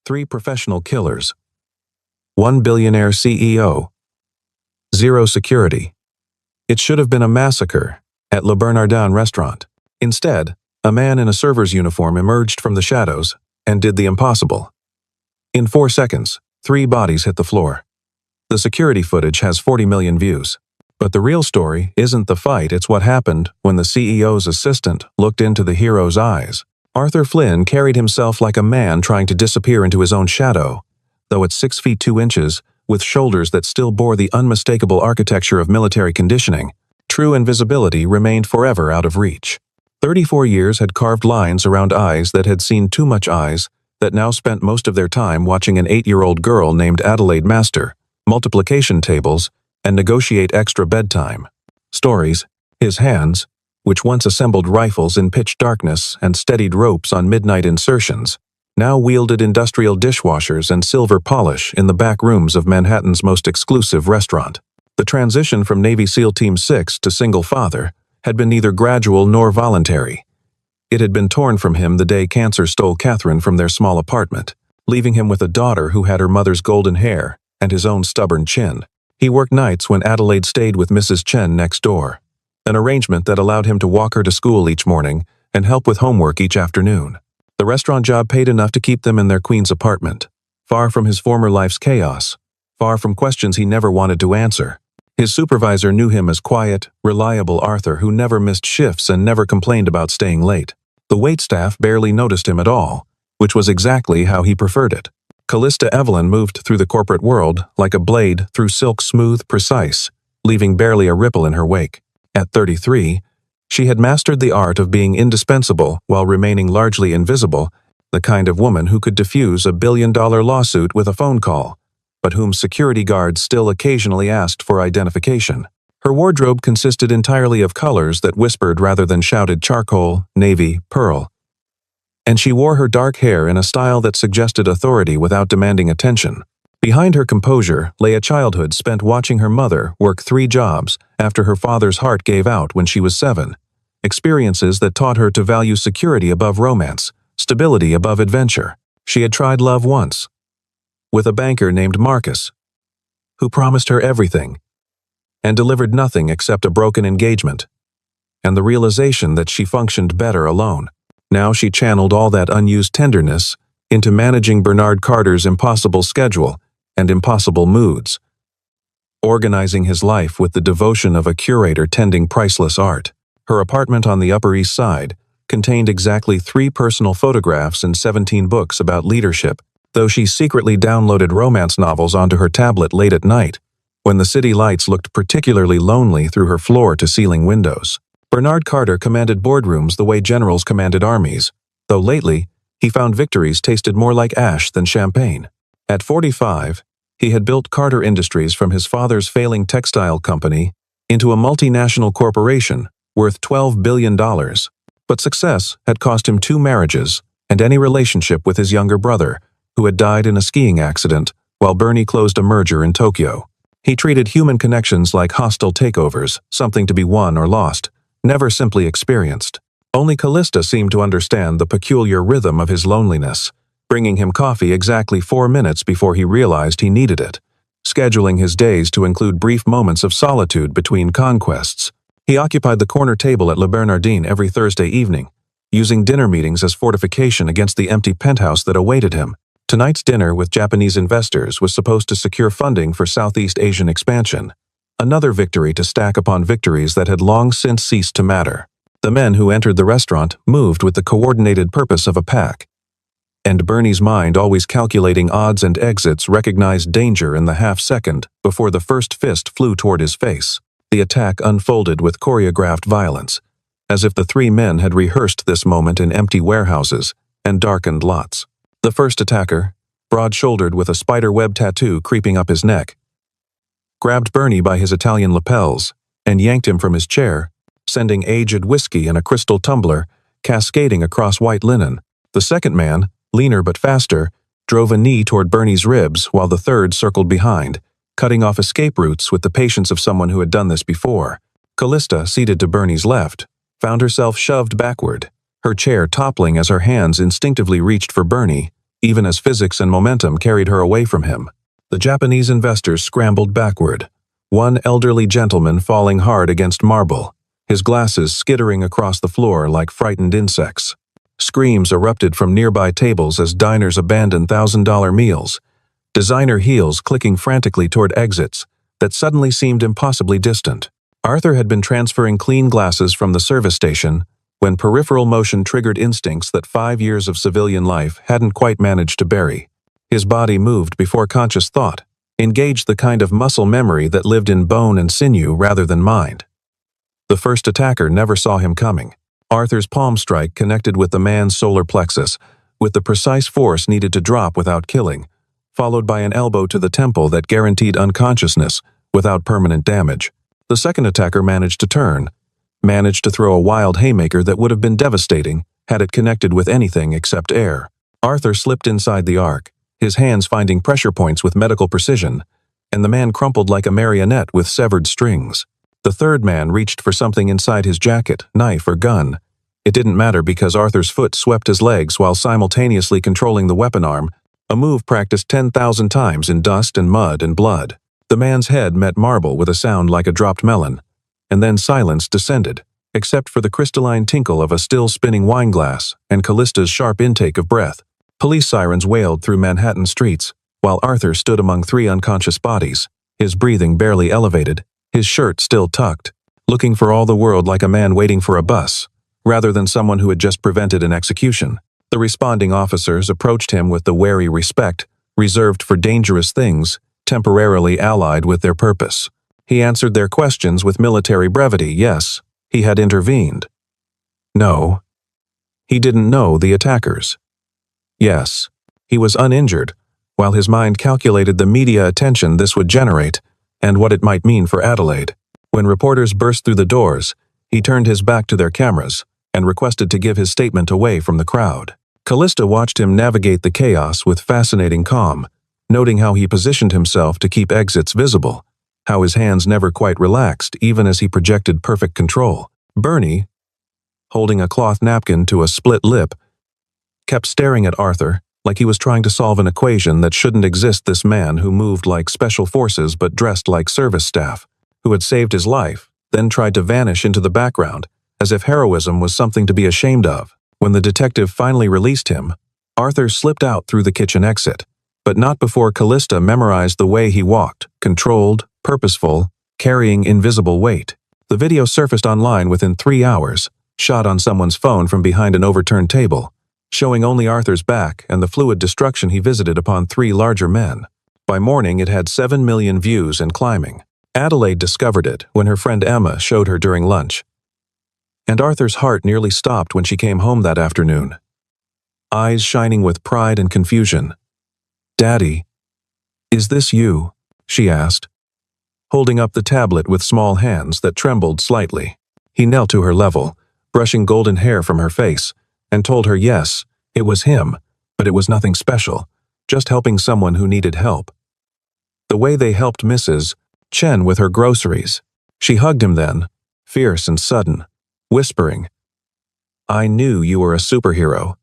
3 professional killers. 1 billionaire CEO. 0 security. It should have been a massacre at Le Bernardin restaurant. Instead, a man in a server's uniform emerged from the shadows and did the impossible. In 4 seconds, 3 bodies hit the floor. The security footage has 40 million views. But the real story isn't the fight, it's what happened when the CEO's assistant looked into the hero's eyes. Arthur Flynn carried himself like a man trying to disappear into his own shadow, though at 6 feet 2 inches, with shoulders that still bore the unmistakable architecture of military conditioning, true invisibility remained forever out of reach. 34 years had carved lines around eyes that had seen too much eyes, that now spent most of their time watching an 8-year-old girl named Adelaide master multiplication tables and negotiate extra bedtime stories. His hands, which once assembled rifles in pitch darkness and steadied ropes on midnight insertions, now wielded industrial dishwashers and silver polish in the back rooms of Manhattan's most exclusive restaurant. The transition from Navy SEAL Team 6 to single father had been neither gradual nor voluntary. It had been torn from him the day cancer stole Catherine from their small apartment, leaving him with a daughter who had her mother's golden hair and his own stubborn chin. He worked nights when Adelaide stayed with Mrs. Chen next door, an arrangement that allowed him to walk her to school each morning and help with homework each afternoon. The restaurant job paid enough to keep them in their Queens apartment, far from his former life's chaos, far from questions he never wanted to answer. His supervisor knew him as quiet, reliable Arthur who never missed shifts and never complained about staying late. The waitstaff barely noticed him at all, which was exactly how he preferred it. Callista Evelyn moved through the corporate world like a blade through silk, smooth, precise, leaving barely a ripple in her wake. At 33, she had mastered the art of being indispensable while remaining largely invisible, the kind of woman who could defuse a billion-dollar lawsuit with a phone call, but whom security guards still occasionally asked for identification. Her wardrobe consisted entirely of colors that whispered rather than shouted: charcoal, navy, pearl. And she wore her dark hair in a style that suggested authority without demanding attention. Behind her composure lay a childhood spent watching her mother work 3 jobs after her father's heart gave out when she was 7. Experiences that taught her to value security above romance, stability above adventure. She had tried love once, with a banker named Marcus, who promised her everything and delivered nothing except a broken engagement, and the realization that she functioned better alone. Now she channeled all that unused tenderness into managing Bernard Carter's impossible schedule and impossible moods, organizing his life with the devotion of a curator tending priceless art. Her apartment on the Upper East Side contained exactly 3 personal photographs and 17 books about leadership, though she secretly downloaded romance novels onto her tablet late at night, when the city lights looked particularly lonely through her floor-to-ceiling windows. Bernard Carter commanded boardrooms the way generals commanded armies, though lately he found victories tasted more like ash than champagne. At 45, he had built Carter Industries from his father's failing textile company into a multinational corporation worth $12 billion. But success had cost him 2 marriages and any relationship with his younger brother, who had died in a skiing accident while Bernie closed a merger in Tokyo. He treated human connections like hostile takeovers, something to be won or lost, never simply experienced. Only Callista seemed to understand the peculiar rhythm of his loneliness, bringing him coffee exactly 4 minutes before he realized he needed it, scheduling his days to include brief moments of solitude between conquests. He occupied the corner table at Le Bernardin every Thursday evening, using dinner meetings as fortification against the empty penthouse that awaited him. Tonight's dinner with Japanese investors was supposed to secure funding for Southeast Asian expansion, another victory to stack upon victories that had long since ceased to matter. The men who entered the restaurant moved with the coordinated purpose of a pack, and Bernie's mind, always calculating odds and exits, recognized danger in the half-second before the first fist flew toward his face. The attack unfolded with choreographed violence, as if the 3 men had rehearsed this moment in empty warehouses and darkened lots. The first attacker, broad-shouldered with a spider-web tattoo creeping up his neck, grabbed Bernie by his Italian lapels and yanked him from his chair, sending aged whiskey in a crystal tumbler cascading across white linen. The second man, leaner but faster, drove a knee toward Bernie's ribs while the third circled behind, cutting off escape routes with the patience of someone who had done this before. Callista, seated to Bernie's left, found herself shoved backward, her chair toppling as her hands instinctively reached for Bernie, even as physics and momentum carried her away from him. The Japanese investors scrambled backward, one elderly gentleman falling hard against marble, his glasses skittering across the floor like frightened insects. Screams erupted from nearby tables as diners abandoned $1,000 meals, designer heels clicking frantically toward exits that suddenly seemed impossibly distant. Arthur had been transferring clean glasses from the service station when peripheral motion triggered instincts that 5 years of civilian life hadn't quite managed to bury. His body moved before conscious thought, engaged the kind of muscle memory that lived in bone and sinew rather than mind. The first attacker never saw him coming. Arthur's palm strike connected with the man's solar plexus, with the precise force needed to drop without killing, followed by an elbow to the temple that guaranteed unconsciousness without permanent damage. The second attacker managed to turn, managed to throw a wild haymaker that would have been devastating had it connected with anything except air. Arthur slipped inside the arc, his hands finding pressure points with medical precision, and the man crumpled like a marionette with severed strings. The third man reached for something inside his jacket, knife or gun. It didn't matter because Arthur's foot swept his legs while simultaneously controlling the weapon arm, a move practiced 10,000 times in dust and mud and blood. The man's head met marble with a sound like a dropped melon, and then silence descended, except for the crystalline tinkle of a still-spinning wine glass and Callista's sharp intake of breath. Police sirens wailed through Manhattan streets, while Arthur stood among 3 unconscious bodies, his breathing barely elevated, his shirt still tucked, looking for all the world like a man waiting for a bus, rather than someone who had just prevented an execution. The responding officers approached him with the wary respect reserved for dangerous things, temporarily allied with their purpose. He answered their questions with military brevity. Yes, he had intervened. No, he didn't know the attackers. Yes, he was uninjured, while his mind calculated the media attention this would generate and what it might mean for Adelaide. When reporters burst through the doors, he turned his back to their cameras and requested to give his statement away from the crowd. Callista watched him navigate the chaos with fascinating calm, noting how he positioned himself to keep exits visible, how his hands never quite relaxed even as he projected perfect control. Bernie, holding a cloth napkin to a split lip, kept staring at Arthur like he was trying to solve an equation that shouldn't exist. This man who moved like special forces but dressed like service staff, who had saved his life, then tried to vanish into the background, as if heroism was something to be ashamed of. When the detective finally released him, Arthur slipped out through the kitchen exit, but not before Callista memorized the way he walked, controlled, purposeful, carrying invisible weight. The video surfaced online within 3 hours, shot on someone's phone from behind an overturned table, showing only Arthur's back and the fluid destruction he visited upon 3 larger men. By morning, it had 7 million views and climbing. Adelaide discovered it when her friend Emma showed her during lunch. And Arthur's heart nearly stopped when she came home that afternoon, eyes shining with pride and confusion. "Daddy, is this you?" she asked, holding up the tablet with small hands that trembled slightly. He knelt to her level, brushing golden hair from her face, and told her yes, it was him, but it was nothing special, just helping someone who needed help. The way they helped Mrs. Chen with her groceries. She hugged him then, fierce and sudden, whispering, "I knew you were a superhero."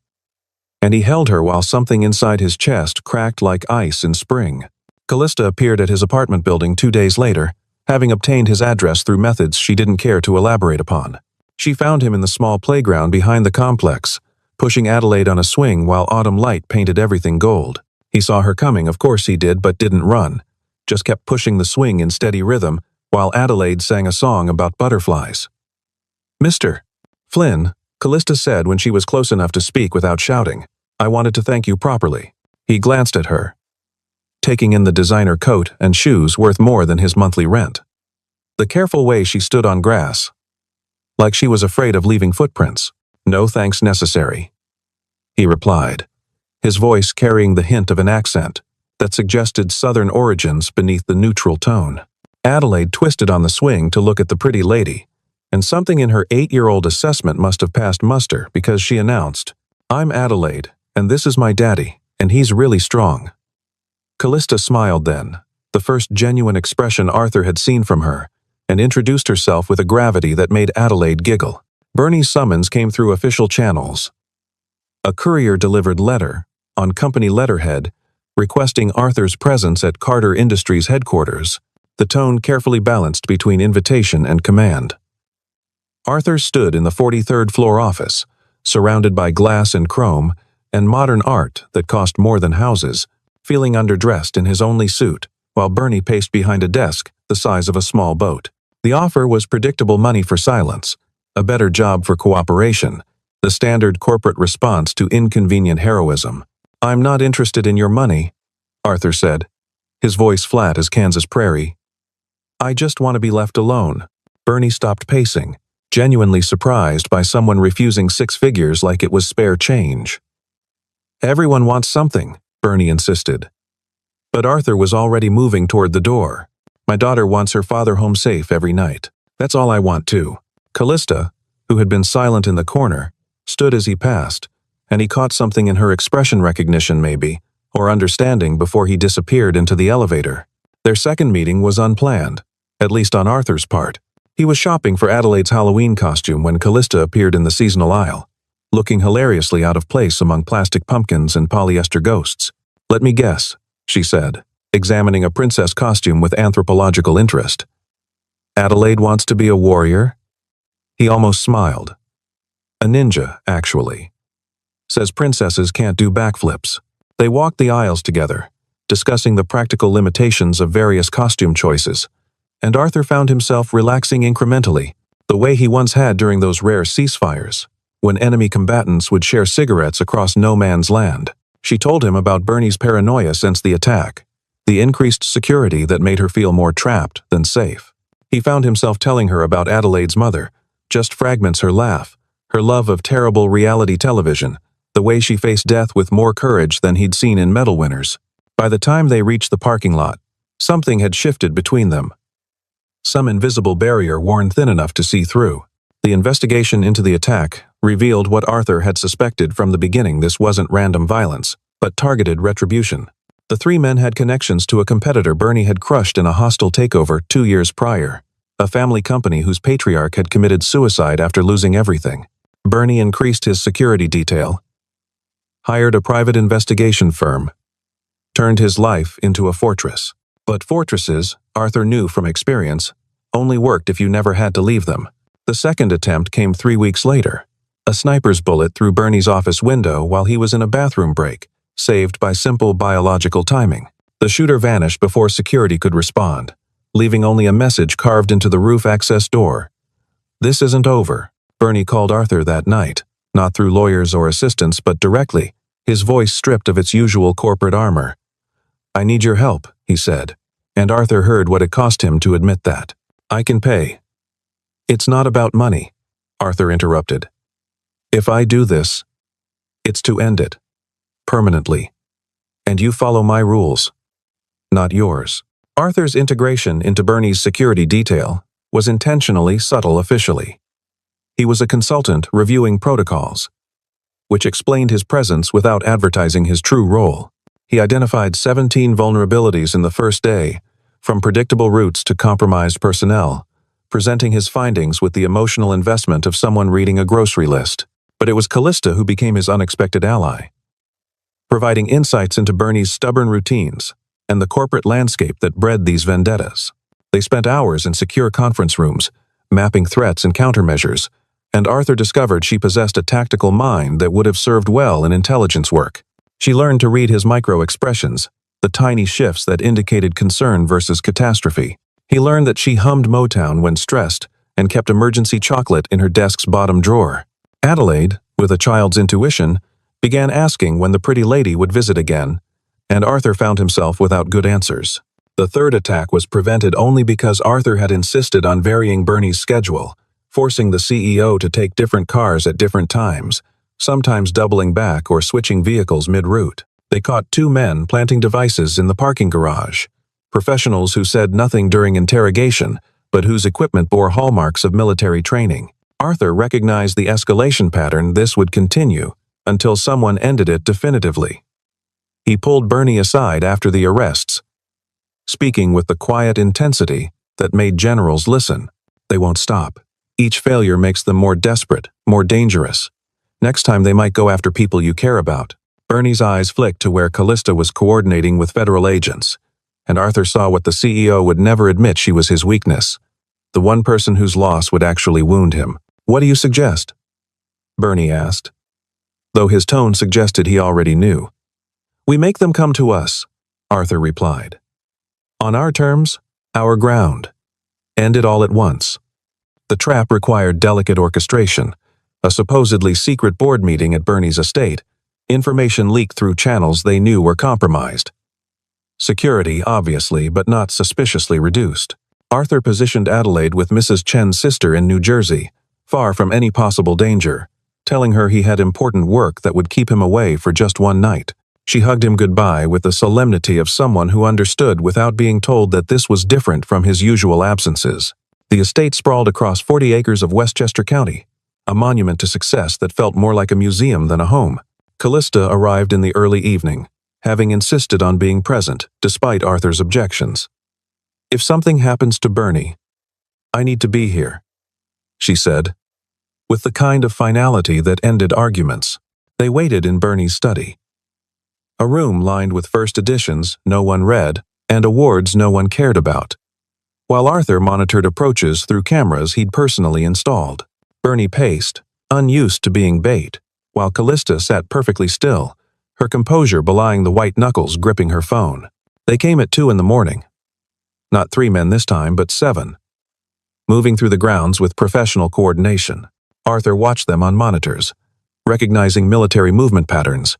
And he held her while something inside his chest cracked like ice in spring. Callista appeared at his apartment building 2 days later, having obtained his address through methods she didn't care to elaborate upon. She found him in the small playground behind the complex, pushing Adelaide on a swing while autumn light painted everything gold. He saw her coming, of course he did, but didn't run, just kept pushing the swing in steady rhythm while Adelaide sang a song about butterflies. "Mr. Flynn," Callista said when she was close enough to speak without shouting, "I wanted to thank you properly." He glanced at her, taking in the designer coat and shoes worth more than his monthly rent. The careful way she stood on grass, like she was afraid of leaving footprints. "No thanks necessary," he replied, his voice carrying the hint of an accent that suggested southern origins beneath the neutral tone. Adelaide twisted on the swing to look at the pretty lady, and something in her 8-year-old assessment must have passed muster because she announced, "I'm Adelaide, and this is my daddy, and he's really strong." Callista smiled then, the first genuine expression Arthur had seen from her, and introduced herself with a gravity that made Adelaide giggle. Bernie's summons came through official channels. A courier-delivered letter, on company letterhead, requesting Arthur's presence at Carter Industries headquarters, the tone carefully balanced between invitation and command. Arthur stood in the 43rd floor office, surrounded by glass and chrome and modern art that cost more than houses, feeling underdressed in his only suit, while Bernie paced behind a desk the size of a small boat. The offer was predictable money for silence, a better job for cooperation, the standard corporate response to inconvenient heroism. "I'm not interested in your money," Arthur said, his voice flat as Kansas prairie. "I just want to be left alone." Bernie stopped pacing, genuinely surprised by someone refusing 6 figures like it was spare change. "Everyone wants something," Bernie insisted. But Arthur was already moving toward the door. "My daughter wants her father home safe every night. That's all I want too." Callista, who had been silent in the corner, stood as he passed, and he caught something in her expression, recognition maybe, or understanding, before he disappeared into the elevator. Their second meeting was unplanned, at least on Arthur's part. He was shopping for Adelaide's Halloween costume when Callista appeared in the seasonal aisle, looking hilariously out of place among plastic pumpkins and polyester ghosts. "Let me guess," she said, examining a princess costume with anthropological interest. "Adelaide wants to be a warrior?" He almost smiled. "A ninja, actually. Says princesses can't do backflips." They walked the aisles together, discussing the practical limitations of various costume choices, and Arthur found himself relaxing incrementally, the way he once had during those rare ceasefires, when enemy combatants would share cigarettes across no man's land. She told him about Bernie's paranoia since the attack, the increased security that made her feel more trapped than safe. He found himself telling her about Adelaide's mother, just fragments her laugh, her love of terrible reality television, the way she faced death with more courage than he'd seen in Medal winners. By the time they reached the parking lot, something had shifted between them. Some invisible barrier worn thin enough to see through. The investigation into the attack revealed what Arthur had suspected from the beginning. This wasn't random violence, but targeted retribution. The 3 men had connections to a competitor Bernie had crushed in a hostile takeover 2 years prior, a family company whose patriarch had committed suicide after losing everything. Bernie increased his security detail, hired a private investigation firm, turned his life into a fortress. But fortresses, Arthur knew from experience, only worked if you never had to leave them. The second attempt came 3 weeks later. A sniper's bullet through Bernie's office window while he was in a bathroom break, saved by simple biological timing. The shooter vanished before security could respond, leaving only a message carved into the roof access door. "This isn't over," Bernie called Arthur that night, not through lawyers or assistants but directly, his voice stripped of its usual corporate armor. "I need your help," he said, and Arthur heard what it cost him to admit that. "I can pay." "It's not about money," Arthur interrupted. "If I do this, it's to end it. Permanently. And you follow my rules, not yours." Arthur's integration into Bernie's security detail was intentionally subtle officially. He was a consultant reviewing protocols, which explained his presence without advertising his true role. He identified 17 vulnerabilities in the first day, from predictable routes to compromised personnel, presenting his findings with the emotional investment of someone reading a grocery list. But it was Callista who became his unexpected ally, providing insights into Bernie's stubborn routines and the corporate landscape that bred these vendettas. They spent hours in secure conference rooms, mapping threats and countermeasures, and Arthur discovered she possessed a tactical mind that would have served well in intelligence work. She learned to read his micro-expressions, the tiny shifts that indicated concern versus catastrophe. He learned that she hummed Motown when stressed and kept emergency chocolate in her desk's bottom drawer. Adelaide, with a child's intuition, began asking when the pretty lady would visit again, and Arthur found himself without good answers. The third attack was prevented only because Arthur had insisted on varying Bernie's schedule, forcing the CEO to take different cars at different times, sometimes doubling back or switching vehicles mid-route. They caught 2 men planting devices in the parking garage, professionals who said nothing during interrogation, but whose equipment bore hallmarks of military training. Arthur recognized the escalation pattern. This would continue until someone ended it definitively. He pulled Bernie aside after the arrests, speaking with the quiet intensity that made generals listen. "They won't stop. Each failure makes them more desperate, more dangerous. Next time they might go after people you care about." Bernie's eyes flicked to where Callista was coordinating with federal agents, and Arthur saw what the CEO would never admit she was his weakness. The one person whose loss would actually wound him. "What do you suggest?" Bernie asked, though his tone suggested he already knew. "We make them come to us," Arthur replied. "On our terms, our ground. End it all at once." The trap required delicate orchestration, a supposedly secret board meeting at Bernie's estate, information leaked through channels they knew were compromised. Security, obviously, but not suspiciously reduced. Arthur positioned Adelaide with Mrs. Chen's sister in New Jersey, far from any possible danger, telling her he had important work that would keep him away for just one night. She hugged him goodbye with the solemnity of someone who understood without being told that this was different from his usual absences. The estate sprawled across 40 acres of Westchester County, a monument to success that felt more like a museum than a home. Callista arrived in the early evening, having insisted on being present, despite Arthur's objections. "If something happens to Bernie, I need to be here," she said, with the kind of finality that ended arguments. They waited in Bernie's study. A room lined with first editions no one read, and awards no one cared about, while Arthur monitored approaches through cameras he'd personally installed. Bernie paced, unused to being bait, while Callista sat perfectly still, her composure belying the white knuckles gripping her phone. They came at 2 in the morning. Not 3 men this time, but 7. Moving through the grounds with professional coordination. Arthur watched them on monitors, recognizing military movement patterns,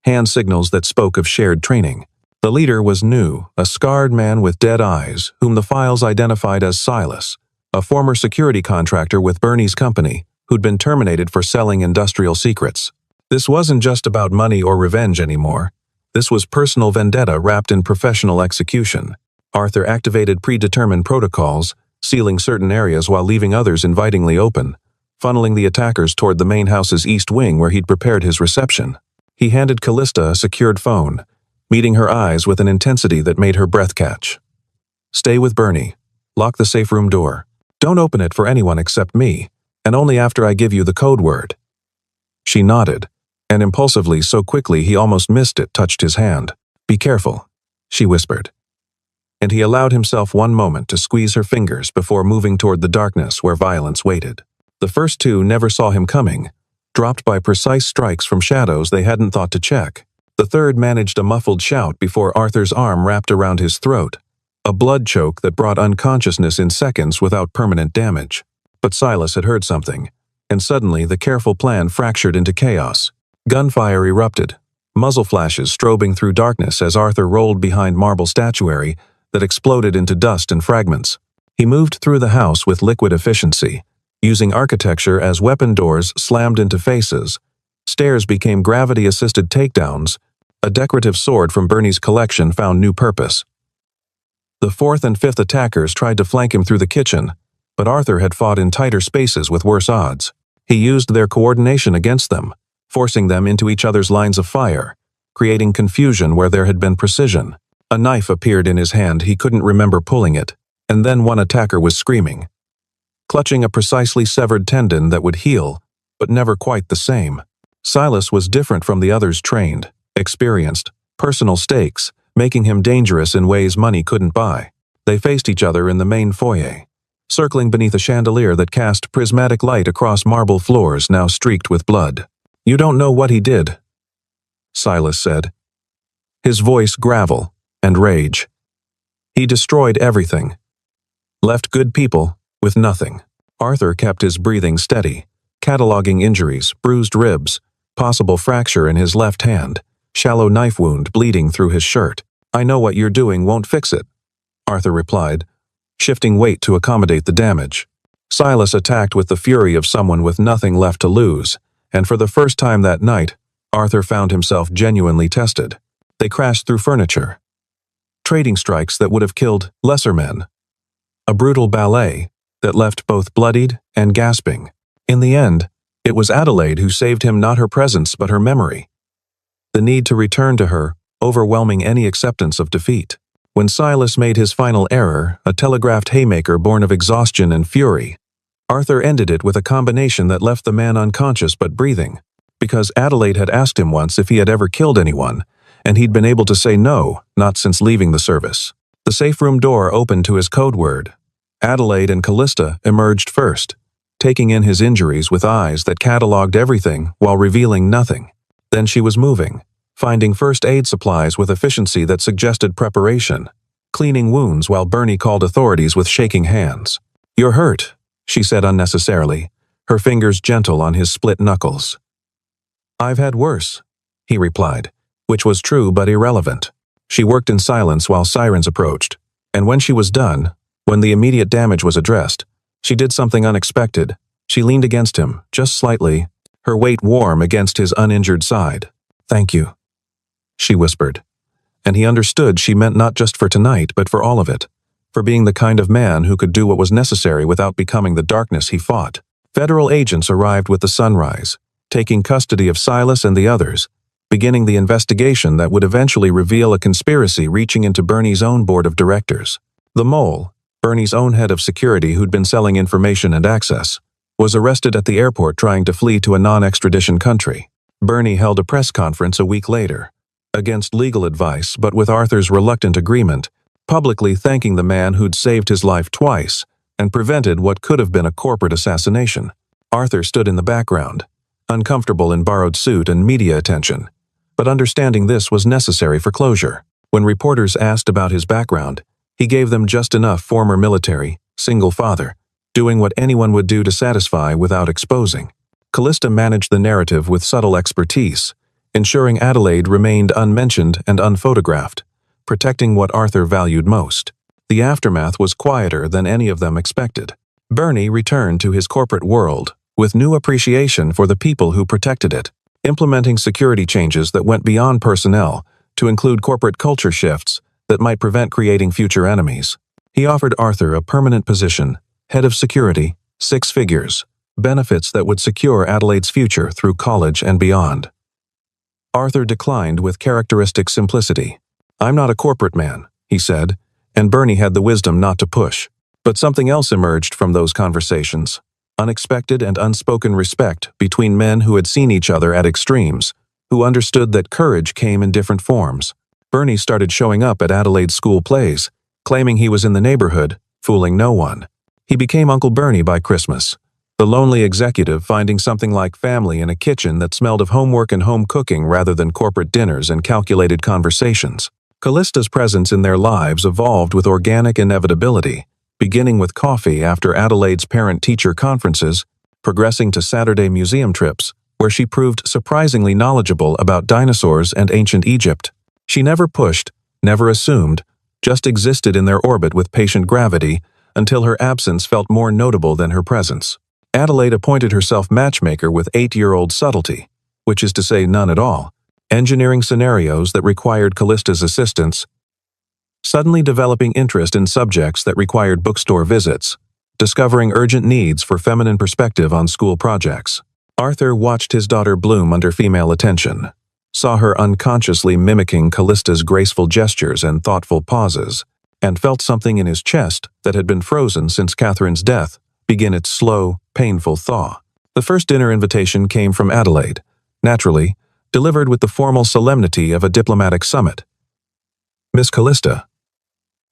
hand signals that spoke of shared training. The leader was new, a scarred man with dead eyes, whom the files identified as Silas, a former security contractor with Bernie's company, who'd been terminated for selling industrial secrets. This wasn't just about money or revenge anymore. This was personal vendetta wrapped in professional execution. Arthur activated predetermined protocols, sealing certain areas while leaving others invitingly open, funneling the attackers toward the main house's east wing where he'd prepared his reception. He handed Callista a secured phone, meeting her eyes with an intensity that made her breath catch. "Stay with Bernie. Lock the safe room door. Don't open it for anyone except me, and only after I give you the code word." She nodded, and impulsively, so quickly he almost missed it, touched his hand. "Be careful," she whispered. And he allowed himself one moment to squeeze her fingers before moving toward the darkness where violence waited. The first 2 never saw him coming, dropped by precise strikes from shadows they hadn't thought to check. The third managed a muffled shout before Arthur's arm wrapped around his throat, a blood choke that brought unconsciousness in seconds without permanent damage. But Silas had heard something, and suddenly the careful plan fractured into chaos. Gunfire erupted, muzzle flashes strobing through darkness as Arthur rolled behind marble statuary that exploded into dust and fragments. He moved through the house with liquid efficiency, using architecture as weapon doors slammed into faces. Stairs became gravity-assisted takedowns. A decorative sword from Bernie's collection found new purpose. The 4th and 5th attackers tried to flank him through the kitchen, but Arthur had fought in tighter spaces with worse odds. He used their coordination against them, forcing them into each other's lines of fire, creating confusion where there had been precision. A knife appeared in his hand, he couldn't remember pulling it, and then one attacker was screaming, clutching a precisely severed tendon that would heal, but never quite the same. Silas was different from the others, trained, experienced, personal stakes, making him dangerous in ways money couldn't buy. They faced each other in the main foyer, circling beneath a chandelier that cast prismatic light across marble floors now streaked with blood. "You don't know what he did," Silas said, his voice gravel and rage. "He destroyed everything. Left good people with nothing." Arthur kept his breathing steady, cataloging injuries, bruised ribs, possible fracture in his left hand, shallow knife wound bleeding through his shirt. "I know what you're doing won't fix it," Arthur replied, shifting weight to accommodate the damage. Silas attacked with the fury of someone with nothing left to lose, and for the first time that night, Arthur found himself genuinely tested. They crashed through furniture, trading strikes that would have killed lesser men. A brutal ballet that left both bloodied and gasping. In the end, it was Adelaide who saved him, not her presence but her memory. The need to return to her, overwhelming any acceptance of defeat. When Silas made his final error, a telegraphed haymaker born of exhaustion and fury, Arthur ended it with a combination that left the man unconscious but breathing. because Adelaide had asked him once if he had ever killed anyone, and he'd been able to say no, not since leaving the service. The safe room door opened to his code word. Adelaide and Callista emerged first, taking in his injuries with eyes that catalogued everything while revealing nothing. Then she was moving, finding first aid supplies with efficiency that suggested preparation, cleaning wounds while Bernie called authorities with shaking hands. "You're hurt," she said unnecessarily, her fingers gentle on his split knuckles. "I've had worse," he replied, which was true but irrelevant. She worked in silence while sirens approached, and when she was done, when the immediate damage was addressed, she did something unexpected. She leaned against him, just slightly, her weight warm against his uninjured side. "Thank you," she whispered. And he understood she meant not just for tonight, but for all of it, for being the kind of man who could do what was necessary without becoming the darkness he fought. Federal agents arrived with the sunrise, taking custody of Silas and the others, beginning the investigation that would eventually reveal a conspiracy reaching into Bernie's own board of directors. The mole, Bernie's own head of security who'd been selling information and access, was arrested at the airport trying to flee to a non-extradition country. Bernie held a press conference a week later, against legal advice but with Arthur's reluctant agreement, publicly thanking the man who'd saved his life twice and prevented what could have been a corporate assassination. Arthur stood in the background, uncomfortable in borrowed suit and media attention, but understanding this was necessary for closure. When reporters asked about his background, he gave them just enough: former military, single father, doing what anyone would do to satisfy without exposing. Callista managed the narrative with subtle expertise, ensuring Adelaide remained unmentioned and unphotographed, protecting what Arthur valued most. The aftermath was quieter than any of them expected. Bernie returned to his corporate world with new appreciation for the people who protected it, implementing security changes that went beyond personnel to include corporate culture shifts that might prevent creating future enemies. He offered Arthur a permanent position, head of security, 6 figures, benefits that would secure Adelaide's future through college and beyond. Arthur declined with characteristic simplicity. "I'm not a corporate man," he said, and Bernie had the wisdom not to push. But something else emerged from those conversations: unexpected and unspoken respect between men who had seen each other at extremes, who understood that courage came in different forms. Bernie started showing up at Adelaide's school plays, claiming he was in the neighborhood, fooling no one. He became Uncle Bernie by Christmas, the lonely executive finding something like family in a kitchen that smelled of homework and home cooking rather than corporate dinners and calculated conversations. Callista's presence in their lives evolved with organic inevitability, beginning with coffee after Adelaide's parent-teacher conferences, progressing to Saturday museum trips, where she proved surprisingly knowledgeable about dinosaurs and ancient Egypt. She never pushed, never assumed, just existed in their orbit with patient gravity until her absence felt more notable than her presence. Adelaide appointed herself matchmaker with 8-year-old subtlety, which is to say none at all, engineering scenarios that required Callista's assistance, suddenly developing interest in subjects that required bookstore visits, discovering urgent needs for feminine perspective on school projects. Arthur watched his daughter bloom under female attention, saw her unconsciously mimicking Callista's graceful gestures and thoughtful pauses, and felt something in his chest that had been frozen since Catherine's death begin its slow, painful thaw. The first dinner invitation came from Adelaide, naturally, delivered with the formal solemnity of a diplomatic summit. "Miss Callista,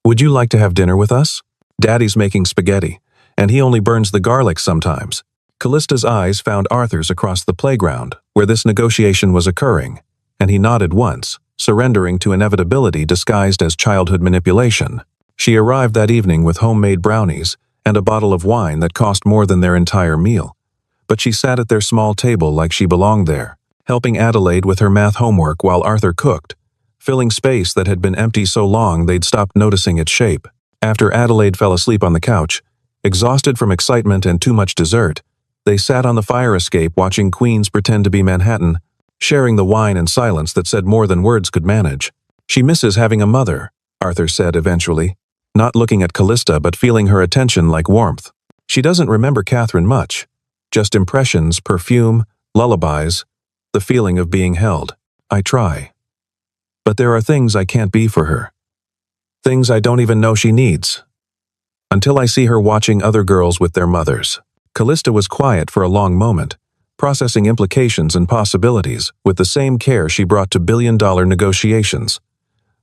would you like to have dinner with us? Daddy's making spaghetti, and he only burns the garlic sometimes." Callista's eyes found Arthur's across the playground, where this negotiation was occurring, and he nodded once, surrendering to inevitability disguised as childhood manipulation. She arrived that evening with homemade brownies and a bottle of wine that cost more than their entire meal. But she sat at their small table like she belonged there, helping Adelaide with her math homework while Arthur cooked, filling space that had been empty so long they'd stopped noticing its shape. After Adelaide fell asleep on the couch, exhausted from excitement and too much dessert, they sat on the fire escape watching Queens pretend to be Manhattan, sharing the wine and silence that said more than words could manage. "She misses having a mother," Arthur said eventually, not looking at Callista but feeling her attention like warmth. "She doesn't remember Catherine much, just impressions, perfume, lullabies, the feeling of being held. I try. But there are things I can't be for her. Things I don't even know she needs. Until I see her watching other girls with their mothers." Callista was quiet for a long moment, processing implications and possibilities with the same care she brought to billion-dollar negotiations.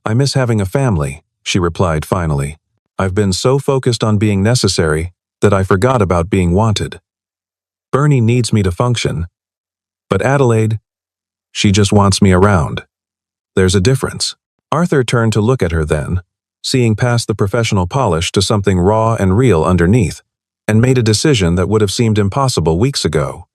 "I miss having a family," she replied finally. "I've been so focused on being necessary that I forgot about being wanted. Bernie needs me to function, but Adelaide, she just wants me around. There's a difference." Arthur turned to look at her then, seeing past the professional polish to something raw and real underneath, and made a decision that would have seemed impossible weeks ago.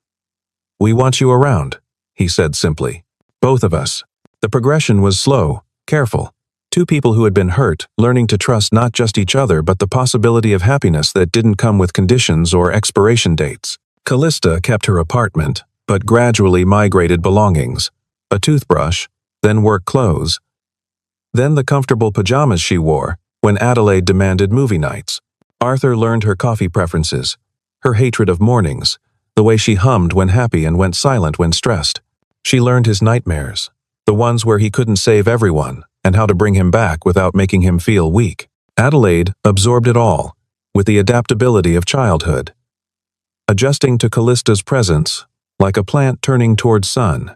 "We want you around," he said simply. "Both of us." The progression was slow, careful. Two people who had been hurt, learning to trust not just each other but the possibility of happiness that didn't come with conditions or expiration dates. Callista kept her apartment, but gradually migrated belongings. A toothbrush, then work clothes, then the comfortable pajamas she wore when Adelaide demanded movie nights. Arthur learned her coffee preferences, her hatred of mornings, the way she hummed when happy and went silent when stressed. She learned his nightmares, the ones where he couldn't save everyone, and how to bring him back without making him feel weak. Adelaide absorbed it all, with the adaptability of childhood, adjusting to Callista's presence like a plant turning towards sun.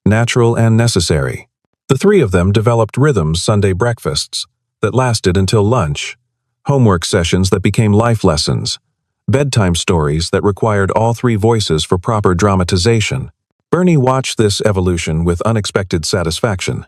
Natural and necessary. The three of them developed rhythms, Sunday breakfasts that lasted until lunch, homework sessions that became life lessons, bedtime stories that required all three voices for proper dramatization. Bernie watched this evolution with unexpected satisfaction,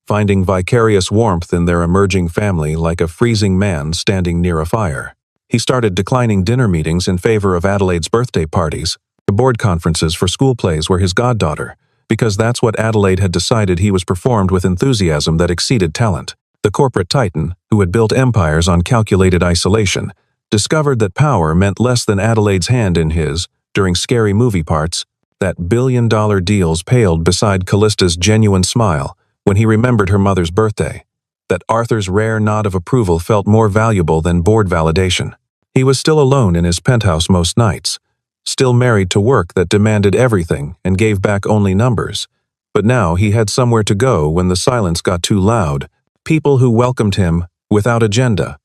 finding vicarious warmth in their emerging family like a freezing man standing near a fire. He started declining dinner meetings in favor of Adelaide's birthday parties, the board conferences for school plays where his goddaughter, because that's what Adelaide had decided he was performed with enthusiasm that exceeded talent. The corporate titan, who had built empires on calculated isolation, discovered that power meant less than Adelaide's hand in his, during scary movie parts, that billion-dollar deals paled beside Callista's genuine smile when he remembered her mother's birthday, that Arthur's rare nod of approval felt more valuable than board validation. He was still alone in his penthouse most nights, still married to work that demanded everything and gave back only numbers, but now he had somewhere to go when the silence got too loud, people who welcomed him without agenda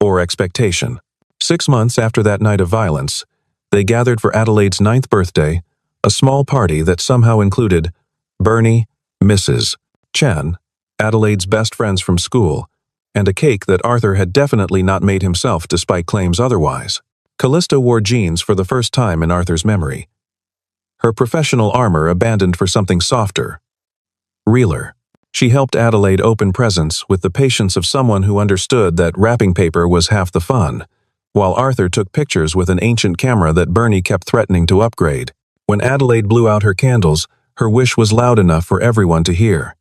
or expectation. 6 months after that night of violence, they gathered for Adelaide's 9th birthday, a small party that somehow included Bernie, Mrs. Chen, Adelaide's best friends from school, and a cake that Arthur had definitely not made himself despite claims otherwise. Callista wore jeans for the first time in Arthur's memory, her professional armor abandoned for something softer, realer. She helped Adelaide open presents with the patience of someone who understood that wrapping paper was half the fun, while Arthur took pictures with an ancient camera that Bernie kept threatening to upgrade. When Adelaide blew out her candles, her wish was loud enough for everyone to hear.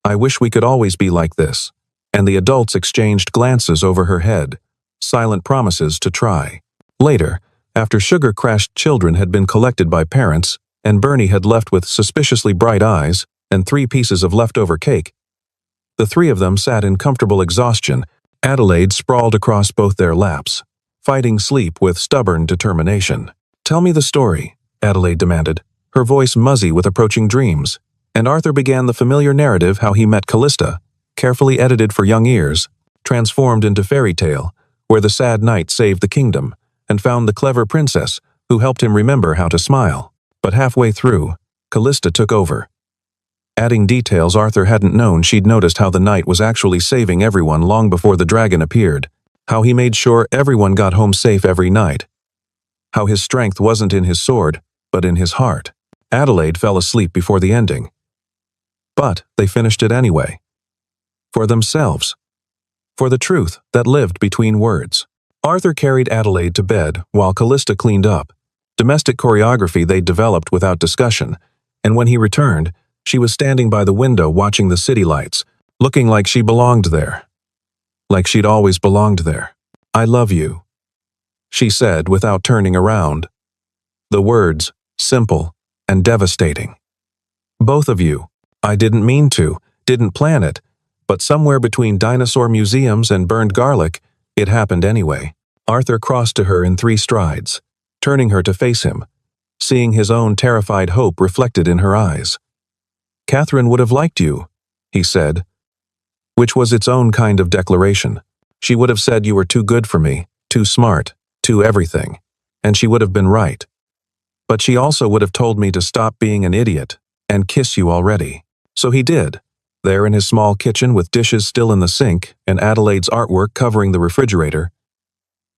"I wish we could always be like this," and the adults exchanged glances over her head, silent promises to try. Later, after sugar-crashed children had been collected by parents, and Bernie had left with suspiciously bright eyes and 3 pieces of leftover cake, the three of them sat in comfortable exhaustion, Adelaide sprawled across both their laps, fighting sleep with stubborn determination. "Tell me the story," Adelaide demanded, her voice muzzy with approaching dreams, and Arthur began the familiar narrative how he met Callista, carefully edited for young ears, transformed into fairy tale, where the sad knight saved the kingdom, and found the clever princess who helped him remember how to smile. But halfway through, Callista took over. Adding details Arthur hadn't known, she'd noticed how the knight was actually saving everyone long before the dragon appeared, how he made sure everyone got home safe every night, how his strength wasn't in his sword, but in his heart. Adelaide fell asleep before the ending. But they finished it anyway. For themselves. For the truth that lived between words. Arthur carried Adelaide to bed while Callista cleaned up, domestic choreography they'd developed without discussion, and when he returned, she was standing by the window watching the city lights, looking like she belonged there. Like she'd always belonged there. "I love you," she said without turning around. The words, simple and devastating. "Both of you. I didn't mean to, didn't plan it, but somewhere between dinosaur museums and burned garlic, it happened anyway." Arthur crossed to her in 3 strides, turning her to face him, seeing his own terrified hope reflected in her eyes. "Catherine would have liked you," he said, which was its own kind of declaration. "She would have said you were too good for me, too smart, too everything, and she would have been right. But she also would have told me to stop being an idiot and kiss you already. So he did, there in his small kitchen with dishes still in the sink and Adelaide's artwork covering the refrigerator,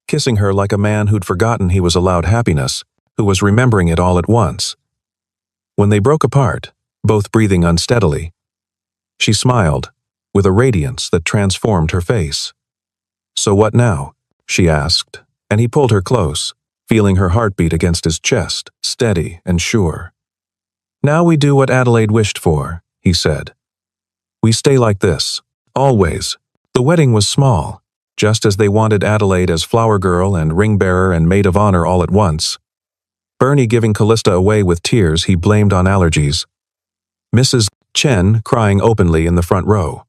kissing her like a man who'd forgotten he was allowed happiness, who was remembering it all at once. When they broke apart, both breathing unsteadily, she smiled, with a radiance that transformed her face. "So what now?" she asked, and he pulled her close, feeling her heartbeat against his chest, steady and sure. "Now we do what Adelaide wished for," he said. "We stay like this, always." The wedding was small, just as they wanted Adelaide as flower girl and ring bearer and maid of honor all at once. Bernie giving Callista away with tears he blamed on allergies. Mrs. Chen crying openly in the front row.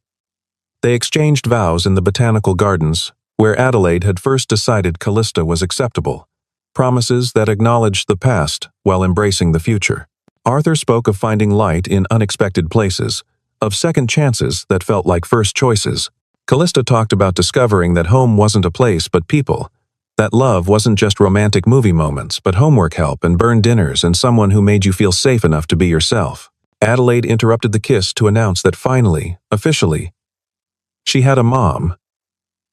They exchanged vows in the botanical gardens, where Adelaide had first decided Callista was acceptable, promises that acknowledged the past while embracing the future. Arthur spoke of finding light in unexpected places, of second chances that felt like first choices. Callista talked about discovering that home wasn't a place but people, that love wasn't just romantic movie moments but homework help and burned dinners and someone who made you feel safe enough to be yourself. Adelaide interrupted the kiss to announce that finally, officially, she had a mom,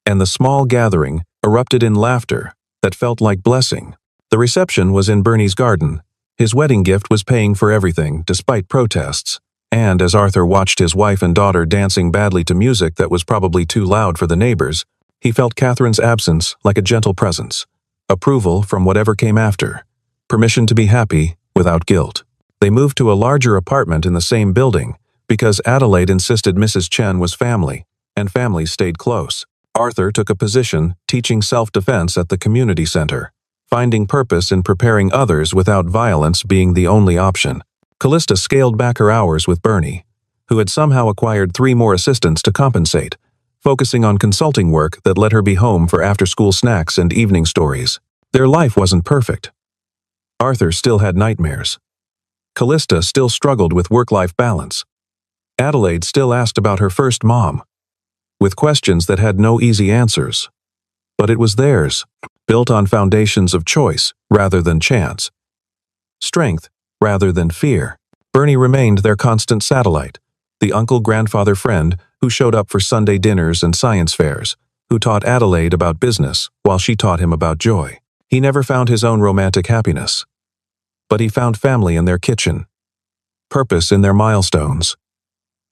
and the small gathering erupted in laughter that felt like blessing. The reception was in Bernie's garden. His wedding gift was paying for everything, despite protests, and as Arthur watched his wife and daughter dancing badly to music that was probably too loud for the neighbors, he felt Catherine's absence like a gentle presence, approval from whatever came after, permission to be happy without guilt. They moved to a larger apartment in the same building because Adelaide insisted Mrs. Chen was family, and families stayed close. Arthur took a position teaching self-defense at the community center, finding purpose in preparing others without violence being the only option. Callista scaled back her hours with Bernie, who had somehow acquired 3 more assistants to compensate, focusing on consulting work that let her be home for after-school snacks and evening stories. Their life wasn't perfect. Arthur still had nightmares. Callista still struggled with work-life balance. Adelaide still asked about her first mom, with questions that had no easy answers. But it was theirs, built on foundations of choice rather than chance, strength rather than fear. Bernie remained their constant satellite, the uncle-grandfather friend who showed up for Sunday dinners and science fairs, who taught Adelaide about business while she taught him about joy. He never found his own romantic happiness, but he found family in their kitchen, purpose in their milestones,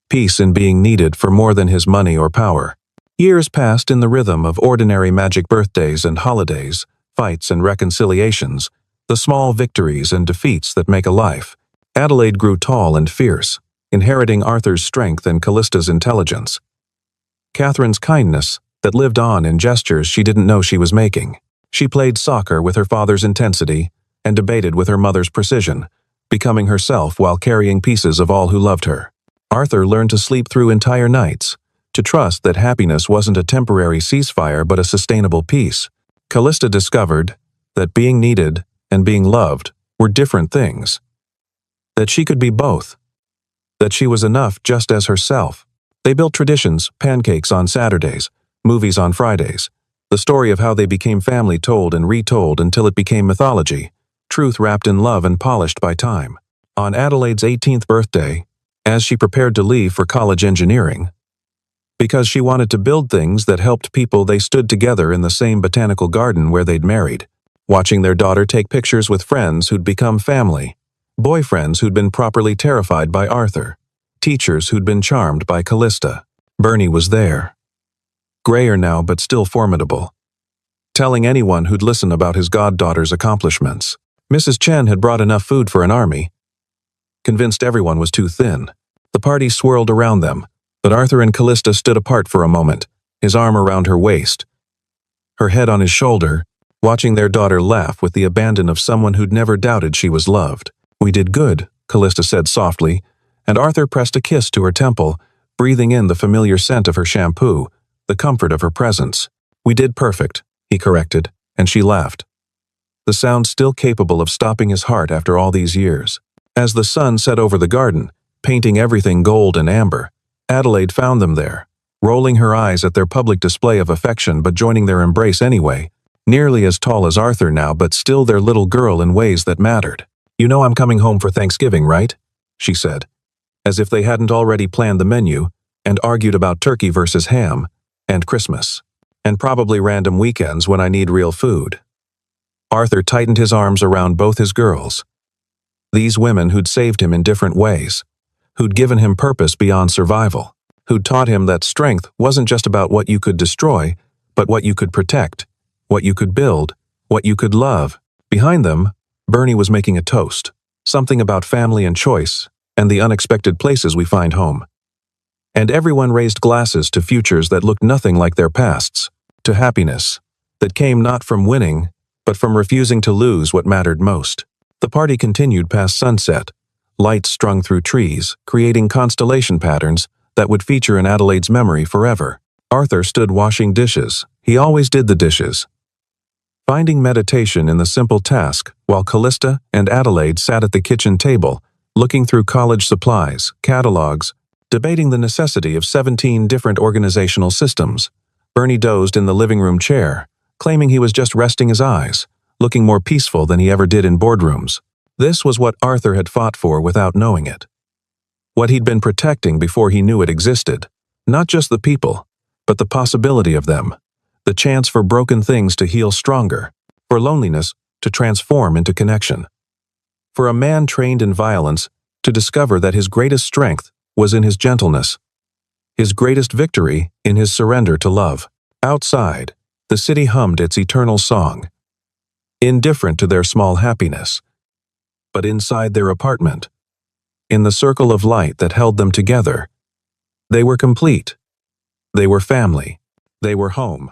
peace in being needed for more than his money or power. Years passed in the rhythm of ordinary magic birthdays and holidays, fights and reconciliations, the small victories and defeats that make a life. Adelaide grew tall and fierce, inheriting Arthur's strength and Callista's intelligence. Catherine's kindness that lived on in gestures she didn't know she was making. She played soccer with her father's intensity and debated with her mother's precision, becoming herself while carrying pieces of all who loved her. Arthur learned to sleep through entire nights, to trust that happiness wasn't a temporary ceasefire but a sustainable peace. Callista discovered that being needed and being loved were different things, that she could be both, that she was enough just as herself. They built traditions, pancakes on Saturdays, movies on Fridays, the story of how they became family told and retold until it became mythology, truth wrapped in love and polished by time. On Adelaide's 18th birthday, as she prepared to leave for college engineering, because she wanted to build things that helped people, they stood together in the same botanical garden where they'd married, watching their daughter take pictures with friends who'd become family, boyfriends who'd been properly terrified by Arthur, teachers who'd been charmed by Callista. Bernie was there, grayer now but still formidable, telling anyone who'd listen about his goddaughter's accomplishments. Mrs. Chen had brought enough food for an army, convinced everyone was too thin. The party swirled around them, but Arthur and Callista stood apart for a moment, his arm around her waist, her head on his shoulder, watching their daughter laugh with the abandon of someone who'd never doubted she was loved. "We did good," Callista said softly, and Arthur pressed a kiss to her temple, breathing in the familiar scent of her shampoo, the comfort of her presence. "We did perfect," he corrected, and she laughed, the sound still capable of stopping his heart after all these years. As the sun set over the garden, painting everything gold and amber, Adelaide found them there, rolling her eyes at their public display of affection but joining their embrace anyway, nearly as tall as Arthur now but still their little girl in ways that mattered. "You know I'm coming home for Thanksgiving, right?" she said, as if they hadn't already planned the menu and argued about turkey versus ham, and Christmas, and probably random weekends when I need real food. Arthur tightened his arms around both his girls. These women who'd saved him in different ways, who'd given him purpose beyond survival, who'd taught him that strength wasn't just about what you could destroy, but what you could protect, what you could build, what you could love. Behind them, Bernie was making a toast, something about family and choice, and the unexpected places we find home. And everyone raised glasses to futures that looked nothing like their pasts, to happiness that came not from winning, but from refusing to lose what mattered most. The party continued past sunset, lights strung through trees, creating constellation patterns that would feature in Adelaide's memory forever. Arthur stood washing dishes. He always did the dishes, finding meditation in the simple task, while Callista and Adelaide sat at the kitchen table, looking through college supplies, catalogs, debating the necessity of 17 different organizational systems. Bernie dozed in the living room chair, claiming he was just resting his eyes, looking more peaceful than he ever did in boardrooms. This was what Arthur had fought for without knowing it. What he'd been protecting before he knew it existed. Not just the people, but the possibility of them. The chance for broken things to heal stronger, for loneliness to transform into connection. For a man trained in violence to discover that his greatest strength was in his gentleness, his greatest victory in his surrender to love. Outside, the city hummed its eternal song, indifferent to their small happiness. But inside their apartment, in the circle of light that held them together, they were complete. They were family. They were home.